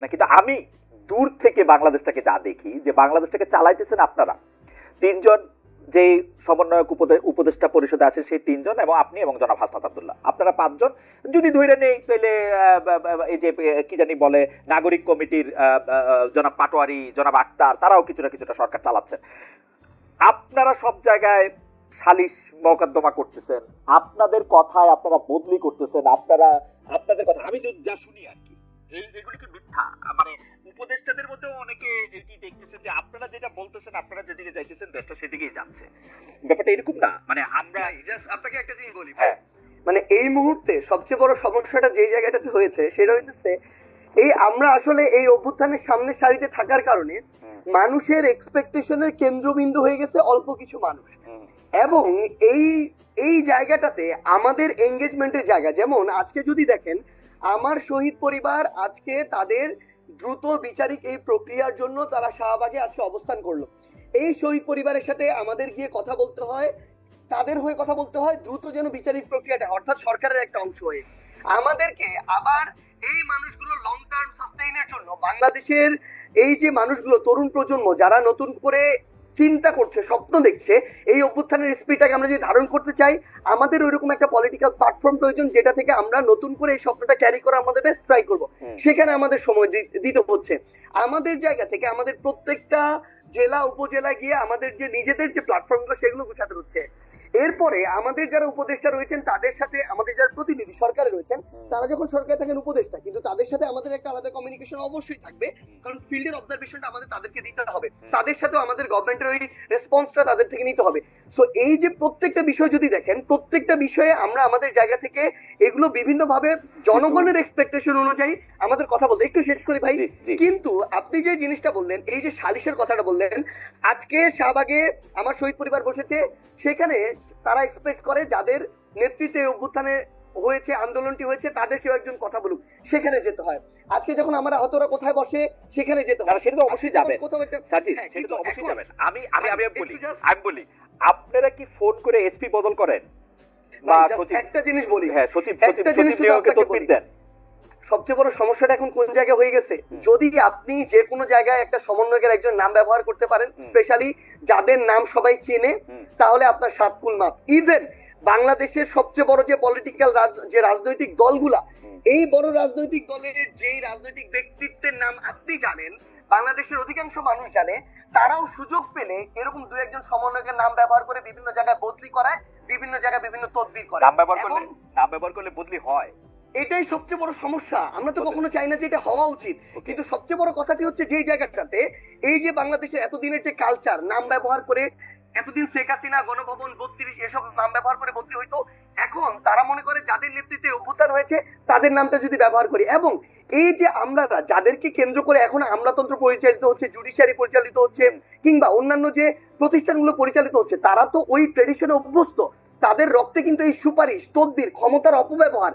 না, কিন্তু আমি দূর থেকে বাংলাদেশটাকে যা দেখি, যে বাংলাদেশটাকে চালাইতেছেন আপনারা তিনজন, যে সমন্বয়ক উপদেষ্টা পরিষদে আছেন সেই তিনজন, এবং আপনি এবং জনাব হাসনাত আব্দুল্লাহ, আপনারা পাঁচজন যদি ধরে নেই তাহলে এই যে কি জানি বলে নাগরিক কমিটির জনাব পাটোয়ারি, জনাব আক্তার, তারাও কিছুটা কিছুটা সরকার চালাচ্ছেন। আপনারা সব জায়গায় সালিশ মোকদ্দমা করতেছেন, আপনাদের কথায় আপনারা বদলি করতেছেন, আপনারা আপনাদের কথা আমি যা শুনি আর কি, এগুলি কি মিথ্যা? মানে উপদেষ্টাদের মধ্যেও অনেকে এটি দেখতেছেন যে আপনারা যেটা বলতেছেন, আপনারা যেদিকে যাইতেছেন দেশটা সেদিকেই যাচ্ছে। ব্যাপারটা এরকম না? মানে আমরা জাস্ট আপনাকে একটা জিনিস বলি, হ্যাঁ, মানে এই মুহূর্তে সবচেয়ে বড় সমস্যাটা যে জায়গাটাতে হয়েছে সেটা হইতেছে এই আমরা আসলে এই অভ্যুত্থানের সামনের সারিতে থাকার কারণে মানুষের এক্সপেকটেশনের কেন্দ্রবিন্দু হয়ে গেছে অল্প কিছু মানুষ। এবং এই এই জায়গাটাতে আমাদের এঙ্গেজমেন্টের জায়গা, যেমন আজকে যদি দেখেন আমার শহীদ পরিবার আজকে তাদের দ্রুত বিচারিক এই প্রক্রিয়ার জন্য তারা শাহবাগে আজকে অবস্থান করলো। এই শহীদ পরিবারের সাথে আমাদের গিয়ে কথা বলতে হয়, তাদের হয়ে কথা বলতে হয় দ্রুত যেন বিচারিক প্রক্রিয়াটা, অর্থাৎ সরকারের একটা অংশ হয়ে আমাদেরকে আবার এই মানুষগুলো লং টার্ম সাস্টেইনের জন্য বাংলাদেশের এই যে মানুষগুলো তরুণ প্রজন্ম যারা নতুন করে চিন্তা করছে, স্বপ্ন দেখছে, এই অভ্যুত্থানের স্পিডটাকে আমরা যদি ধারণ করতে চাই আমাদের ওইরকম একটা পলিটিক্যাল প্ল্যাটফর্ম প্রয়োজন যেটা থেকে আমরা নতুন করে এই স্বপ্নটা ক্যারি করা আমাদের বেস্ট ট্রাই করব। সেখানে আমাদের সময় দিতে হচ্ছে। আমাদের জায়গা থেকে আমাদের প্রত্যেকটা জেলা উপজেলা গিয়ে আমাদের যে নিজেদের যে প্ল্যাটফর্মগুলো সেগুলো গুছাতে হচ্ছে। এরপরে আমাদের যারা উপদেষ্টা রয়েছেন তাদের সাথে আমাদের যারা প্রতিনিধি সরকারে রয়েছেন তারা যখন সরকারে থাকেন উপদেষ্টা, কিন্তু তাদের সাথে আমাদের একটা আলাদা কমিউনিকেশন অবশ্যই থাকবে, কারণ ফিল্ডের অবজারভেশনটা আমাদের তাদেরকে দিতে হবে, তাদের সাথেও আমাদের গভর্নমেন্টের ওই রেসপন্সটা তাদের থেকে নিতে হবে। সো এই যে প্রত্যেকটা বিষয় যদি দেখেন প্রত্যেকটা বিষয়ে আমরা আমাদের জায়গা থেকে এগুলো বিভিন্ন ভাবে জনগণের এক্সপেকটেশন অনুযায়ী আমাদের কথা বলতে একটু শেষ করি ভাই। কিন্তু আপনি যে জিনিসটা বললেন এই যে সালিশের কথাটা বললেন, আজকে শাহবাগে আমার শহীদ পরিবার বসেছে, সেখানে তারা এক্সপেক্ট করে যাদের নেতৃত্বে অভ্যুত্থানে হয়েছে আন্দোলনটি হয়েছে তাদের কেউ একজন কথা বলুক, সেখানে যেতে হয়। আজকে যখন আমরা আহতরা কোথায় বসে সেখানে যেতে হয়, সেটা তো অবশ্যই যাবেন সেটা তো অবশ্যই যাবেন। আমি আমি আমি বলি আপনারা কি ফোন করে এসপি বদল করেন বা একটা জিনিস বলি, হ্যাঁ সচিব নিয়োগে তদবির দেন? সবচেয়ে বড় সমস্যাটা এখন কোন জায়গায় হয়ে গেছে, যদি আপনি যে কোনো জায়গায় একটা সমন্বয়কের একজন নাম ব্যবহার করতে পারেন, স্পেশালি যাদের নাম সবাই চেনে, তাহলে আপনার সাতকুল মাপ। ইভেন বাংলাদেশের সবচেয়ে বড় যে পলিটিক্যাল যে রাজনৈতিক দলগুলা, এই বড় রাজনৈতিক দলের যেই রাজনৈতিক ব্যক্তিত্বের নাম আপনি জানেন, বাংলাদেশের অধিকাংশ মানুষ জানে, তারাও সুযোগ পেলে এরকম দু একজন সমন্বয়কের নাম ব্যবহার করে বিভিন্ন জায়গায় বদলি করায়, বিভিন্ন জায়গায় বিভিন্ন তদবির করে। নাম ব্যবহার করলে বদলি হয়, এটাই সবচেয়ে বড় সমস্যা। আমরা তো কখনো চাই না যে এটা হওয়া উচিত, কিন্তু সবচেয়ে বড় কথাটি হচ্ছে যে জায়গাটাতে এই যে বাংলাদেশের এতদিনের যে কালচার, নাম ব্যবহার করে এতদিন শেখ হাসিনা, গণভবন 32 এসব নাম ব্যবহার করে বদলি হইতো, এখন তারা মনে করে যাদের নেতৃত্বে অভ্যুত্থান হয়েছে তাদের নামটা যদি ব্যবহার করি, এবং এই যে আমরা যাদেরকে কেন্দ্র করে এখন আমলাতন্ত্র পরিচালিত হচ্ছে, জুডিশিয়ারি পরিচালিত হচ্ছে, কিংবা অন্যান্য যে প্রতিষ্ঠানগুলো পরিচালিত হচ্ছে, তারা তো ওই ট্রেডিশনে অভ্যস্ত, তাদের রক্তে কিন্তু এই সুপারিশ, তদবির, ক্ষমতার অপব্যবহার